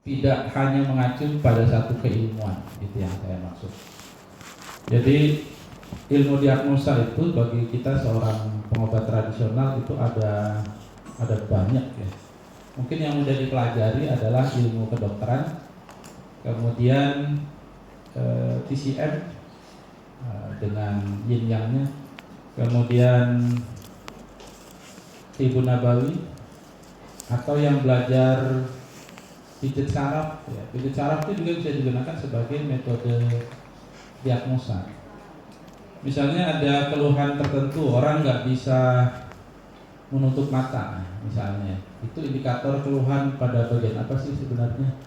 tidak hanya mengacu pada satu keilmuan, itu yang saya maksud. Jadi ilmu diagnosa itu bagi kita seorang pengobat tradisional itu ada banyak ya. Mungkin yang mudah dipelajari adalah ilmu kedokteran, kemudian TCM dengan yin yangnya, kemudian Tibu Nabawi, atau yang belajar pijat saraf ya. Pijat saraf itu juga bisa digunakan sebagai metode diagnosa. Misalnya ada keluhan tertentu, orang nggak bisa menutup mata misalnya, itu indikator keluhan pada bagian apa sih sebenarnya.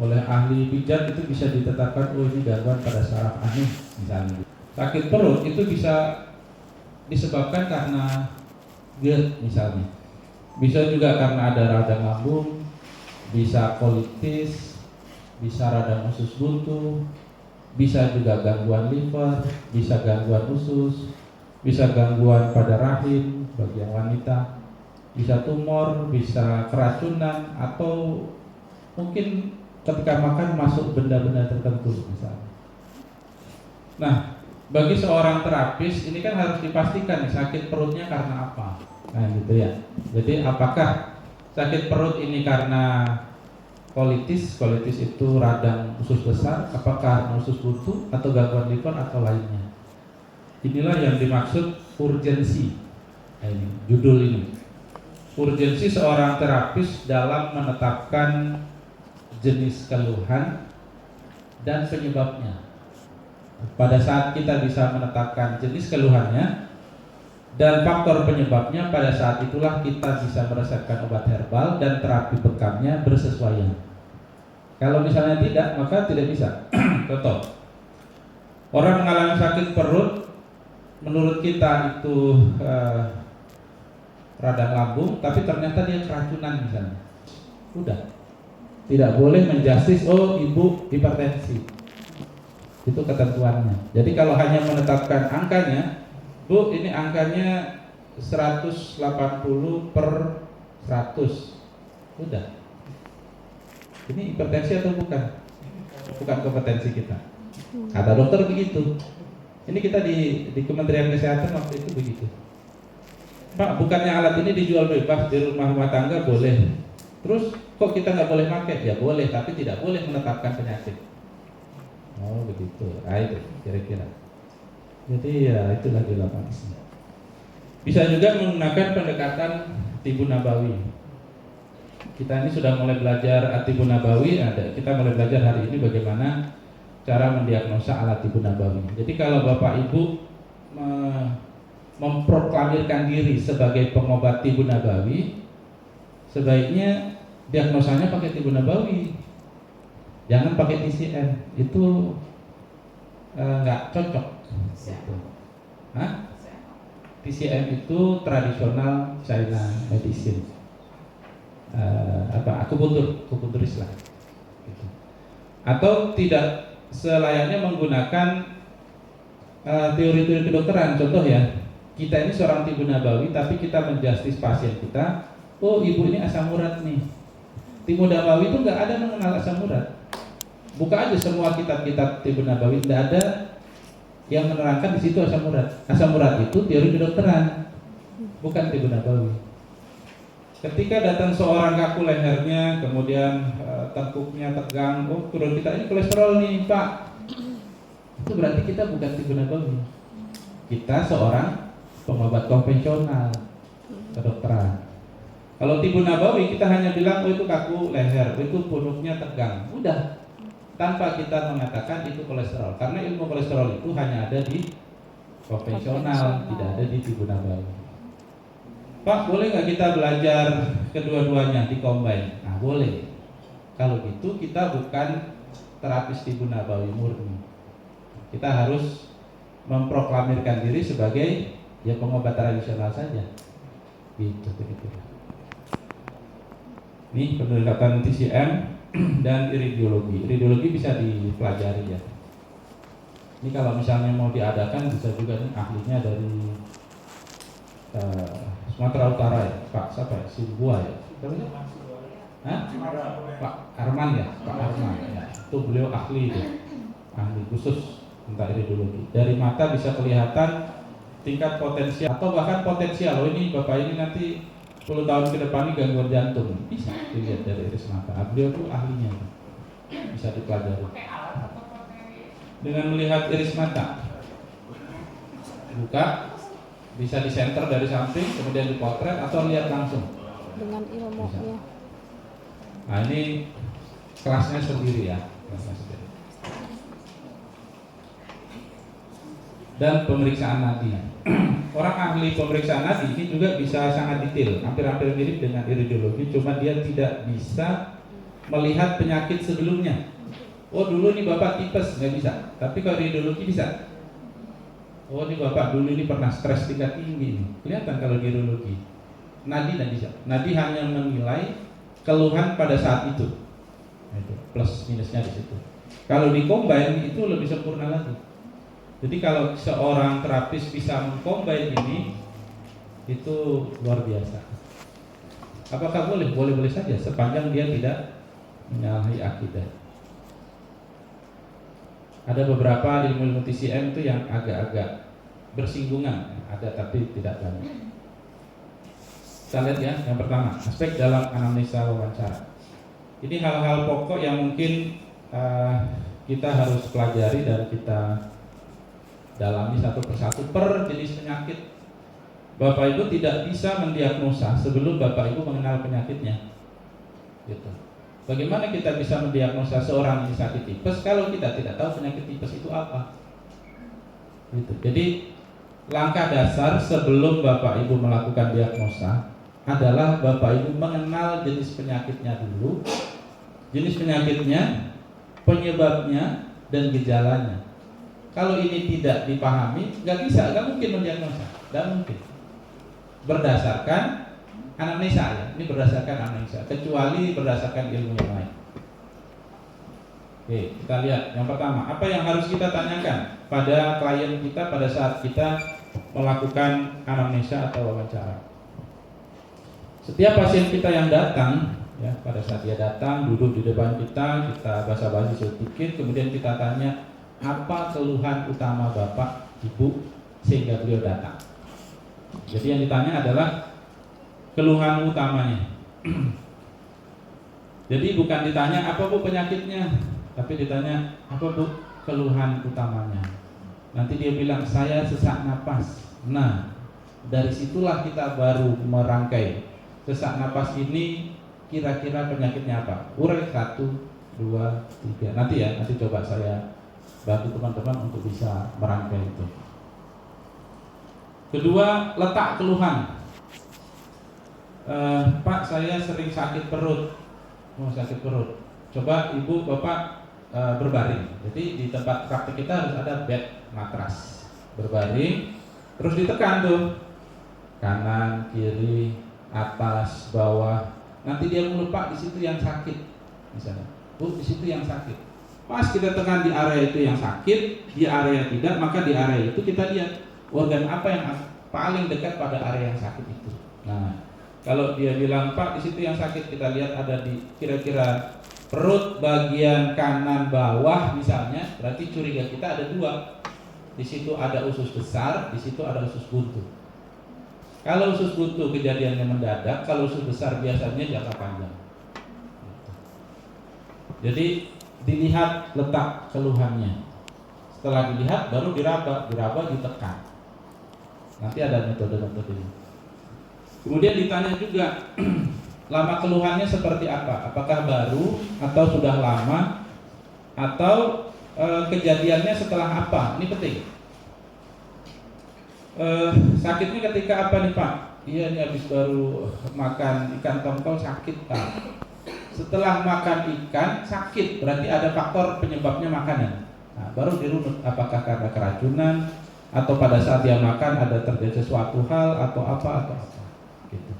Oleh ahli pijat itu bisa ditetapkan, oh ini gangguan pada saraf anus misalnya. Sakit perut itu bisa disebabkan karena GERD misalnya, bisa juga karena ada radang lambung, bisa kolitis, bisa radang usus buntu, bisa juga gangguan liver, bisa gangguan usus, bisa gangguan pada rahim bagi yang wanita, bisa tumor, bisa keracunan, atau mungkin ketika makan masuk benda-benda tertentu misalnya. Nah, bagi seorang terapis ini kan harus dipastikan sakit perutnya karena apa. Nah gitu ya. Jadi apakah sakit perut ini karena kolitis itu radang usus besar, apakah usus buntu atau gangguan liver atau lainnya. Inilah yang dimaksud urgensi. Nah, ini judul ini. Urgensi seorang terapis dalam menetapkan jenis keluhan dan penyebabnya. Pada saat kita bisa menetapkan jenis keluhannya dan faktor penyebabnya, pada saat itulah kita bisa meresepkan obat herbal dan terapi bekamnya bersesuaian. Kalau misalnya tidak, maka tidak bisa. Contoh, orang mengalami sakit perut, menurut kita itu radang lambung, tapi ternyata dia keracunan misalnya. Udah, tidak boleh menjustis, oh ibu hipertensi. Itu ketentuannya. Jadi kalau hanya menetapkan angkanya, Bu, ini angkanya 180 per 100. Udah. Ini hipertensi atau bukan? Bukan kompetensi kita. Kata dokter begitu. Ini kita di Kementerian Kesehatan waktu itu begitu. Pak, bukannya alat ini dijual bebas di rumah tangga boleh. Terus kok kita nggak boleh pakai? Ya boleh, tapi tidak boleh menetapkan penyakit. Oh begitu. Nah, itu kira-kira. Jadi ya itulah di lapangan. Bisa juga menggunakan pendekatan Tibu Nabawi. Kita ini sudah mulai belajar Tibu Nabawi. Kita mulai belajar hari ini bagaimana cara mendiagnosa alat Tibu Nabawi. Jadi kalau Bapak Ibu memproklamirkan diri sebagai pengobat Tibu Nabawi, sebaiknya diagnosanya pakai Tibu Nabawi. Jangan pakai TCM, itu nggak cocok. Gitu. Hah? TCM itu tradisional China medicine, akupunturis lah. Gitu. Atau tidak selayaknya menggunakan teori-teori kedokteran. Contoh ya, kita ini seorang Tibu Nabawi, tapi kita menjustis pasien kita. Oh ibu ini asam urat nih. Tibu Nabawi itu nggak ada mengenal asam urat. Buka aja semua kitab-kitab Tibu Nabawi, tidak ada yang menerangkan di situ asam urat. Asam urat itu teori kedokteran, bukan Tibu Nabawi. Ketika datang seorang kaku lehernya, kemudian tengkuknya tegang, oh turun kita ini kolesterol nih Pak. Itu berarti kita bukan Tibu Nabawi. Kita seorang pengobat konvensional kedokteran. Kalau Tibu Nabawi kita hanya bilang oh itu kaku leher, itu punuknya tegang, udah. Tanpa kita mengatakan itu kolesterol, karena ilmu kolesterol itu hanya ada di konvensional, tidak ada di Tibu Nabawi. Pak, boleh nggak kita belajar kedua-duanya di combine? Nah boleh. Kalau gitu kita bukan terapis Tibu Nabawi murni. Kita harus memproklamirkan diri sebagai ya pengobat tradisional saja. Gitu. Ini pendekatan TCM dan iridiologi. Iridiologi bisa dipelajari ya. Ini kalau misalnya mau diadakan bisa juga nih ahlinya dari Sumatera Utara ya, Pak siapa ya? Sibuah ya. Hah? Pak Arman ya, Pak Arman ya. Itu beliau ahli itu, ahli khusus tentang iridologi. Dari mata bisa kelihatan tingkat potensial atau bahkan potensial. Oh ini bapak ini nanti 10 tahun ke depan ini gangguan jantung, bisa dilihat dari iris mata. Beliau tuh ahlinya, bisa dipelajari dengan melihat iris mata. Buka, bisa disenter dari samping, kemudian dipotret atau lihat langsung dengan ilmunya. Nah ini kelasnya sendiri ya, kelasnya sendiri. Dan pemeriksaan nadi. Orang ahli pemeriksaan nadi ini juga bisa sangat detail, hampir-hampir mirip dengan iridologi, cuma dia tidak bisa melihat penyakit sebelumnya. Oh dulu nih bapak tipes, nggak bisa. Tapi kalau iridologi bisa. Oh ini bapak dulu ini pernah stres tingkat tinggi nih. Kelihatan kalau iridologi. Nadi tidak bisa. Nadi hanya menilai keluhan pada saat itu. Itu plus minusnya di situ. Kalau di combine itu lebih sempurna lagi. Jadi kalau seorang terapis bisa mengcombine ini, itu luar biasa. Apakah boleh? Boleh-boleh saja sepanjang dia tidak menyalahi akidah. Ada beberapa ilmu TCM itu yang agak-agak bersinggungan, ada tapi tidak banyak. Kita lihat ya, yang pertama, aspek dalam anamnesa wawancara. Ini hal-hal pokok yang mungkin kita harus pelajari dan kita dalami satu persatu per jenis penyakit. Bapak Ibu tidak bisa mendiagnosa sebelum Bapak Ibu mengenal penyakitnya. Gitu. Bagaimana kita bisa mendiagnosa seorang yang sakit tipes kalau kita tidak tahu penyakit tipes itu apa? Gitu. Jadi langkah dasar sebelum Bapak Ibu melakukan diagnosa adalah Bapak Ibu mengenal jenis penyakitnya dulu, jenis penyakitnya, penyebabnya, dan gejalanya. Kalau ini tidak dipahami, nggak mungkin mendiagnosa, nggak mungkin. Berdasarkan anamnesa ya, ini berdasarkan anamnesa, kecuali berdasarkan ilmu yang lain. Oke, kita lihat yang pertama, apa yang harus kita tanyakan pada klien kita pada saat kita melakukan anamnesa atau wawancara. Setiap pasien kita yang datang, ya pada saat dia datang duduk di depan kita basa-basi sedikit, kemudian kita tanya apa keluhan utama bapak, ibu sehingga beliau datang. Jadi yang ditanya adalah keluhan utamanya. Jadi bukan ditanya apa bu penyakitnya, tapi ditanya apa bu keluhan utamanya. Nanti dia bilang saya sesak napas. Nah dari situlah kita baru merangkai sesak napas ini kira-kira penyakitnya apa. Urai 1, 2, 3. Nanti coba saya bantu teman-teman untuk bisa merangkai itu. Kedua, letak keluhan. Pak, saya sering sakit perut. Sakit perut. Coba ibu bapak berbaring. Jadi di tempat praktik kita harus ada bed matras. Berbaring, terus ditekan tuh. Kanan, kiri, atas, bawah. Nanti dia lupa di situ yang sakit. Misalnya, bu di situ yang sakit. Pas kita tekan di area itu yang sakit, di area tidak, maka di area itu kita lihat organ apa yang paling dekat pada area yang sakit itu. Nah, kalau dia bilang Pak di situ yang sakit, kita lihat ada di kira-kira perut bagian kanan bawah misalnya, berarti curiga kita ada 2. Di situ ada usus besar, di situ ada usus buntu. Kalau usus buntu kejadiannya mendadak, kalau usus besar biasanya jangka panjang. Jadi dilihat letak keluhannya. Setelah dilihat baru diraba ditekan. Nanti ada metode-metodenya. Kemudian ditanya juga lama keluhannya seperti apa? Apakah baru atau sudah lama atau kejadiannya setelah apa? Ini penting. Sakitnya ketika apa nih Pak? Iya ini habis baru makan ikan tongkol sakit Pak. Setelah makan ikan sakit, berarti ada faktor penyebabnya makanan. Nah, baru dirunut apakah karena keracunan atau pada saat dia makan ada terjadi sesuatu hal atau apa gitu.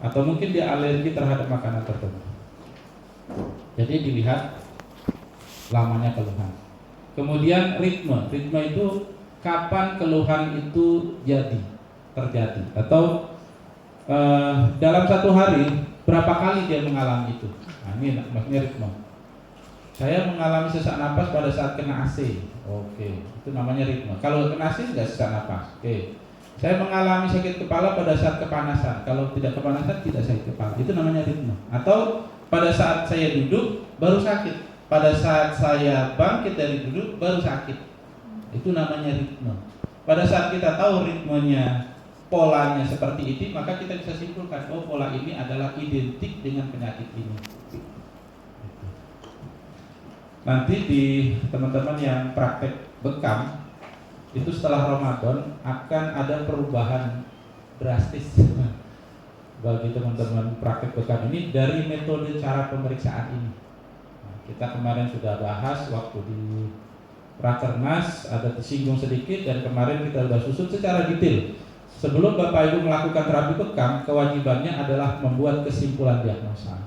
Atau mungkin dia alergi terhadap makanan tertentu. Jadi dilihat lamanya keluhan. Kemudian ritme itu kapan keluhan itu terjadi atau dalam satu hari berapa kali dia mengalami itu. Nah, ini maksudnya ritme. Saya mengalami sesak napas pada saat kena AC. Oke, itu namanya ritme. Kalau kena AC tidak sesak napas. Oke. Saya mengalami sakit kepala pada saat kepanasan. Kalau tidak kepanasan tidak sakit kepala. Itu namanya ritme. Atau pada saat saya duduk baru sakit. Pada saat saya bangkit dari duduk baru sakit. Itu namanya ritme. Pada saat kita tahu ritmenya, polanya seperti ini, maka kita bisa simpulkan, oh pola ini adalah identik dengan penyakit ini. Nanti di teman-teman yang praktek bekam, itu setelah Ramadan akan ada perubahan drastis bagi teman-teman praktek bekam ini dari metode cara pemeriksaan ini. Nah, kita kemarin sudah bahas waktu di Rakernas, ada tersinggung sedikit, dan kemarin kita sudah susun secara detail. Sebelum Bapak Ibu melakukan terapi bekam, kewajibannya adalah membuat kesimpulan diagnosa.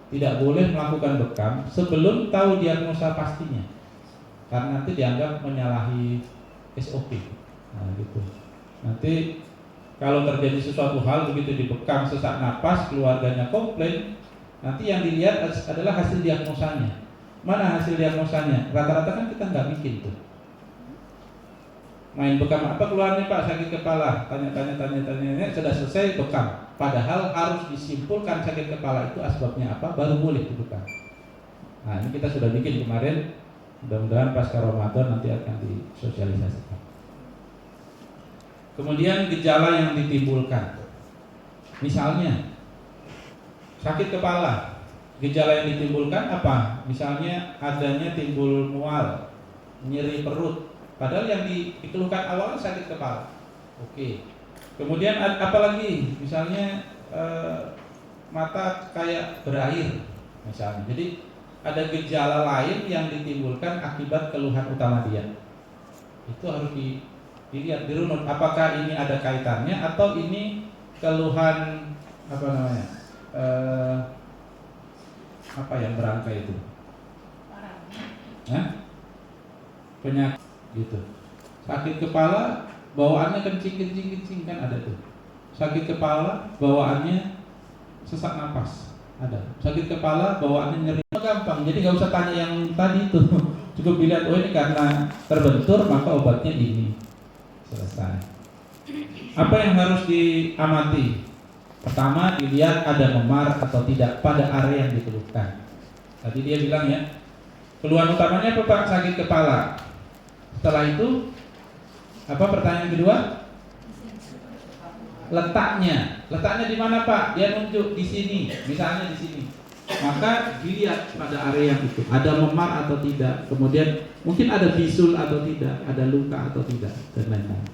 Tidak boleh melakukan bekam sebelum tahu diagnosa pastinya, karena nanti dianggap menyalahi SOP. Nah, gitu. Nanti kalau terjadi sesuatu hal begitu dibekam sesak napas, keluarganya komplain, nanti yang dilihat adalah hasil diagnosanya. Mana hasil diagnosanya? Rata-rata kan kita nggak bikin tuh. Main bekam, apa keluarnya Pak? Sakit kepala. Tanya, sudah selesai bekam. Padahal harus disimpulkan sakit kepala itu asbabnya apa, baru boleh dibekam. Nah, ini kita sudah bikin kemarin. Mudah-mudahan pasca Ramadan nanti akan disosialisasikan. Kemudian gejala yang ditimbulkan, misalnya sakit kepala. Gejala yang ditimbulkan apa? Misalnya adanya timbul mual, nyeri perut, padahal yang dikeluhkan awalnya sakit kepala. Oke. Kemudian apa lagi? Misalnya mata kayak berair, misalnya. Jadi ada gejala lain yang ditimbulkan akibat keluhan utama dia. Itu harus dilihat, dirunut. Apakah ini ada kaitannya atau ini keluhan apa namanya? Apa yang berangkai itu? Penyakit gitu. Sakit kepala, bawaannya kencing kan ada tuh. Sakit kepala, bawaannya sesak napas, ada. Sakit kepala, bawaannya nyeri. Gampang, jadi nggak usah tanya yang tadi itu. Cukup dilihat, oh ini karena terbentur, maka obatnya ini. Selesai. Apa yang harus diamati? Pertama, dilihat ada memar atau tidak pada area yang dikeluhkan. Tadi dia bilang ya, keluhan utamanya apa Pak? Sakit kepala. Setelah itu, apa pertanyaan kedua? Letaknya di mana Pak? Dia nunjuk di sini, misalnya di sini. Maka dilihat pada area yang itu, ada memar atau tidak. Kemudian mungkin ada bisul atau tidak, ada luka atau tidak, dan lain-lain.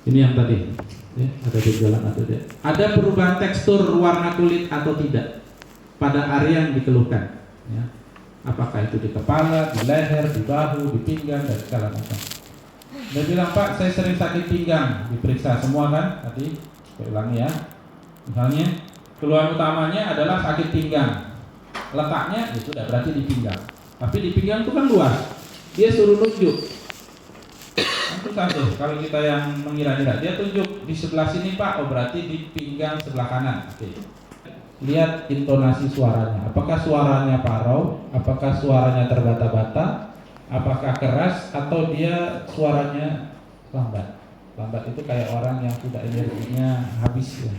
Ini yang tadi. Ya, ada gejala atau tidak. Ada perubahan tekstur warna kulit atau tidak pada area yang dikeluhkan. Ya. Apakah itu di kepala, di leher, di bahu, di pinggang, dan segala macam. Dia bilang Pak, saya sering sakit pinggang. Diperiksa semua kan? Tadi saya ulangi ya. Misalnya keluhan utamanya adalah sakit pinggang. Letaknya ya sudah berarti di pinggang. Tapi di pinggang itu kan luas. Dia suruh nunjuk. Itu satu. Kalau kita yang mengira-ngira, dia tunjuk di sebelah sini Pak, oh berarti di pinggang sebelah kanan. Oke. Lihat intonasi suaranya. Apakah suaranya parau? Apakah suaranya terbata-bata? Apakah keras? Atau dia suaranya lambat? Lambat itu kayak orang yang sudah energinya habis ya.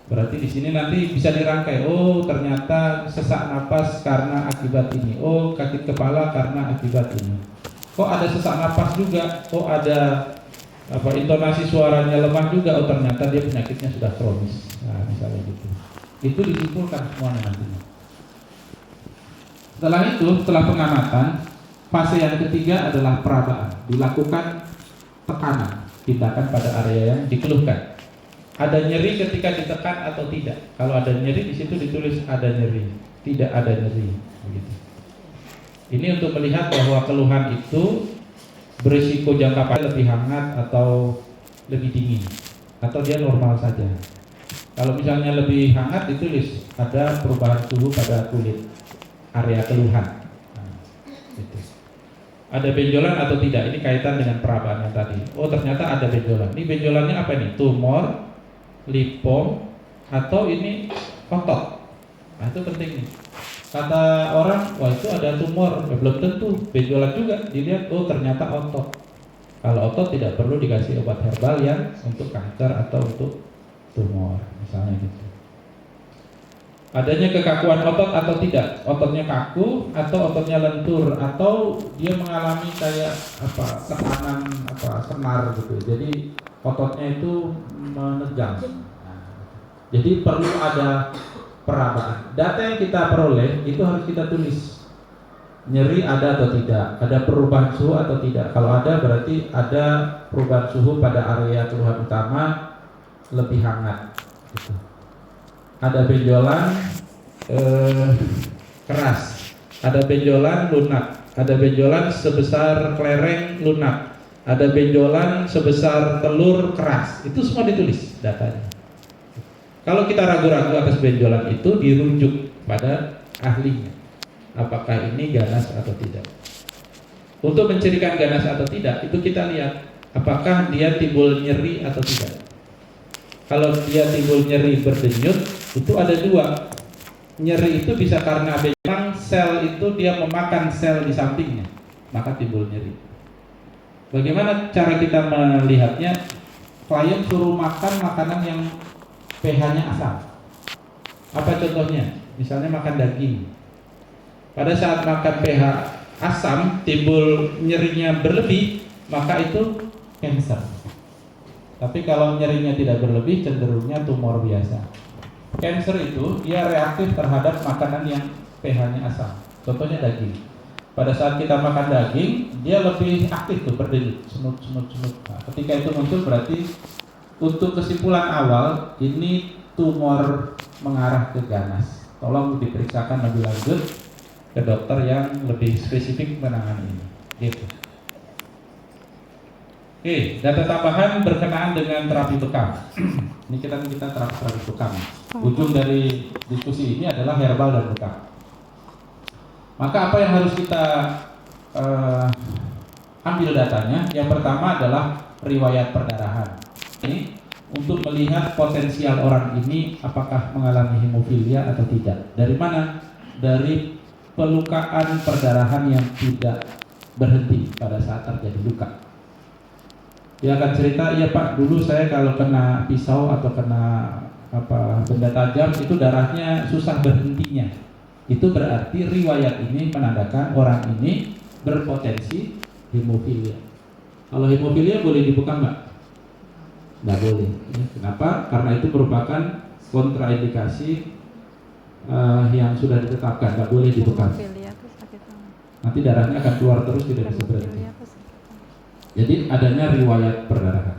Berarti di sini nanti bisa dirangkai. Oh ternyata sesak napas karena akibat ini. Oh sakit kepala karena akibat ini. Kok ada sesak napas juga, kok ada intonasi suaranya lemah juga, oh ternyata dia penyakitnya sudah kronis. Nah, misalnya gitu. Itu disimpulkan semuanya nantinya. Setelah itu, setelah pengamatan, fase yang ketiga adalah perabaan. Dilakukan tekanan, tindakan pada area yang dikeluhkan. Ada nyeri ketika ditekan atau tidak? Kalau ada nyeri, di situ ditulis ada nyeri, tidak ada nyeri, begitu. Ini untuk melihat bahwa keluhan itu berisiko jangka panjang lebih hangat atau lebih dingin, atau dia normal saja. Kalau misalnya lebih hangat ditulis ada perubahan suhu pada kulit area keluhan. Nah, gitu. Ada benjolan atau tidak? Ini kaitan dengan perabaan yang tadi. Oh ternyata ada benjolan. Ini benjolannya apa nih? Tumor, lipom, atau ini otot. Nah itu penting nih. Kata orang, wah itu ada tumor, belum tentu, benjolan juga. Dilihat, oh ternyata otot. Kalau otot tidak perlu dikasih obat herbal yang untuk kanker atau untuk tumor, misalnya gitu. Adanya kekakuan otot atau tidak, ototnya kaku atau ototnya lentur atau dia mengalami kayak tekanan senar gitu. Jadi ototnya itu menegang. Jadi perlu ada perabaan. Data yang kita peroleh itu harus kita tulis. Nyeri ada atau tidak, ada perubahan suhu atau tidak. Kalau ada berarti ada perubahan suhu pada area keluhan utama lebih hangat. Gitu. Ada benjolan keras, ada benjolan lunak, ada benjolan sebesar kelereng lunak, ada benjolan sebesar telur keras. Itu semua ditulis datanya. Kalau kita ragu-ragu atas benjolan itu, dirujuk pada ahlinya. Apakah ini ganas atau tidak? Untuk mencirikan ganas atau tidak, itu kita lihat apakah dia timbul nyeri atau tidak. Kalau dia timbul nyeri berdenyut, itu ada dua. Nyeri itu bisa karena benjolan sel itu dia memakan sel di sampingnya, maka timbul nyeri. Bagaimana cara kita melihatnya? Klien suruh makan makanan yang pH-nya asam. Apa contohnya? Misalnya makan daging. Pada saat makan pH asam timbul nyerinya berlebih, maka itu kanker. Tapi kalau nyerinya tidak berlebih, cenderungnya tumor biasa. Kanker itu dia reaktif terhadap makanan yang pH-nya asam. Contohnya daging. Pada saat kita makan daging, dia lebih aktif tuh berdenyut, semut. Nah, ketika itu muncul berarti untuk kesimpulan awal ini tumor mengarah ke ganas. Tolong diperiksakan lebih lanjut ke dokter yang lebih spesifik menangani ini. Gitu. Oke, data tambahan berkenaan dengan terapi bekam. Ini kita terapi bekam. Ujung dari diskusi ini adalah herbal dan bekam. Maka apa yang harus kita ambil datanya? Yang pertama adalah riwayat perdarahan. Ini untuk melihat potensial orang ini apakah mengalami hemofilia atau tidak. Dari mana? Dari pelukaan perdarahan yang tidak berhenti pada saat terjadi luka. Dia akan cerita, iya Pak, dulu saya kalau kena pisau atau kena benda tajam itu darahnya susah berhentinya. Itu berarti riwayat ini menandakan orang ini berpotensi hemofilia. Kalau hemofilia boleh dibekam nggak? Nggak boleh. Kenapa? Karena itu merupakan kontraindikasi yang sudah ditetapkan, nggak boleh dibekam. Nanti darahnya akan keluar terus, tidak bisa berhenti. Jadi adanya riwayat perdarahan.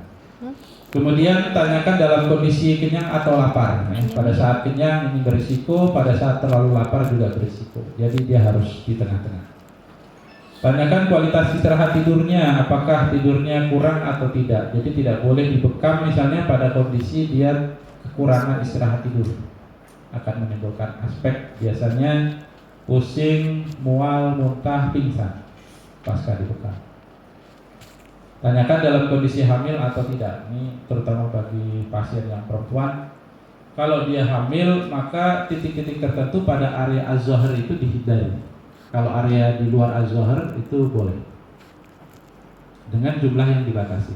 Kemudian tanyakan dalam kondisi kenyang atau lapar. Pada saat kenyang ini berisiko, pada saat terlalu lapar juga berisiko. Jadi dia harus di tengah-tengah. Tanyakan kualitas istirahat tidurnya, apakah tidurnya kurang atau tidak. Jadi tidak boleh dibekam misalnya pada kondisi dia kekurangan istirahat tidur. Akan menimbulkan aspek biasanya pusing, mual, muntah, pingsan pasca dibekam. Tanyakan dalam kondisi hamil atau tidak. Ini terutama bagi pasien yang perempuan. Kalau dia hamil, maka titik-titik tertentu pada area az-zuhr itu dihindari. Kalau area di luar az-zuhr itu boleh, dengan jumlah yang dibatasi.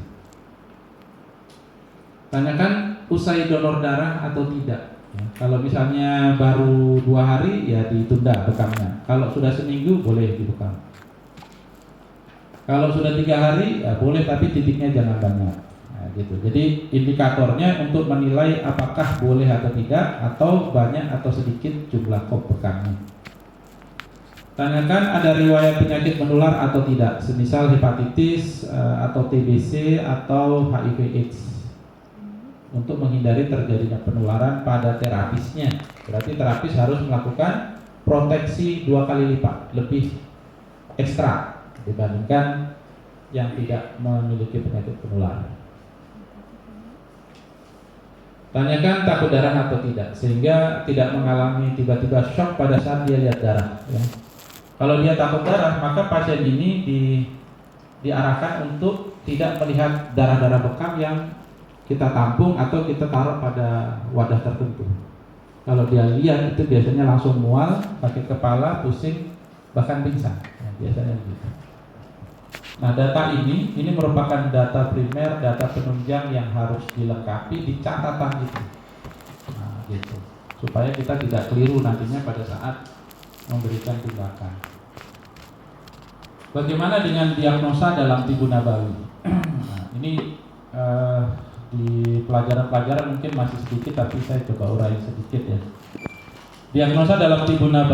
Tanyakan usai donor darah atau tidak. Kalau misalnya baru 2 hari, ya ditunda bekamnya. Kalau sudah seminggu, boleh dibekam. Kalau sudah 3 hari, ya boleh, tapi titiknya jangan banyak. Nah, gitu. Jadi indikatornya untuk menilai apakah boleh atau tidak, atau banyak atau sedikit jumlah kop bekamnya. Tanyakan ada riwayat penyakit menular atau tidak, semisal hepatitis atau TBC atau HIV/AIDS, untuk menghindari terjadinya penularan pada terapisnya. Berarti terapis harus melakukan proteksi 2 kali lipat, lebih ekstra dibandingkan yang tidak memiliki penyakit penular. Tanyakan takut darah atau tidak, sehingga tidak mengalami tiba-tiba shock pada saat dia lihat darah. Ya. Kalau dia takut darah, maka pasien ini diarahkan untuk tidak melihat darah-darah bekam yang kita tampung atau kita taruh pada wadah tertentu. Kalau dia lihat itu biasanya langsung mual, sakit kepala, pusing, bahkan pingsan. Ya, biasanya begitu. Nah, data ini merupakan data primer, data penunjang yang harus dilengkapi di catatan itu. Nah, gitu. Supaya kita tidak keliru nantinya pada saat memberikan tindakan. Bagaimana dengan diagnosa dalam tibu nabawi? Nah, ini di pelajaran-pelajaran mungkin masih sedikit, tapi saya coba uraikan sedikit ya. Diagnosa dalam tibu nabawi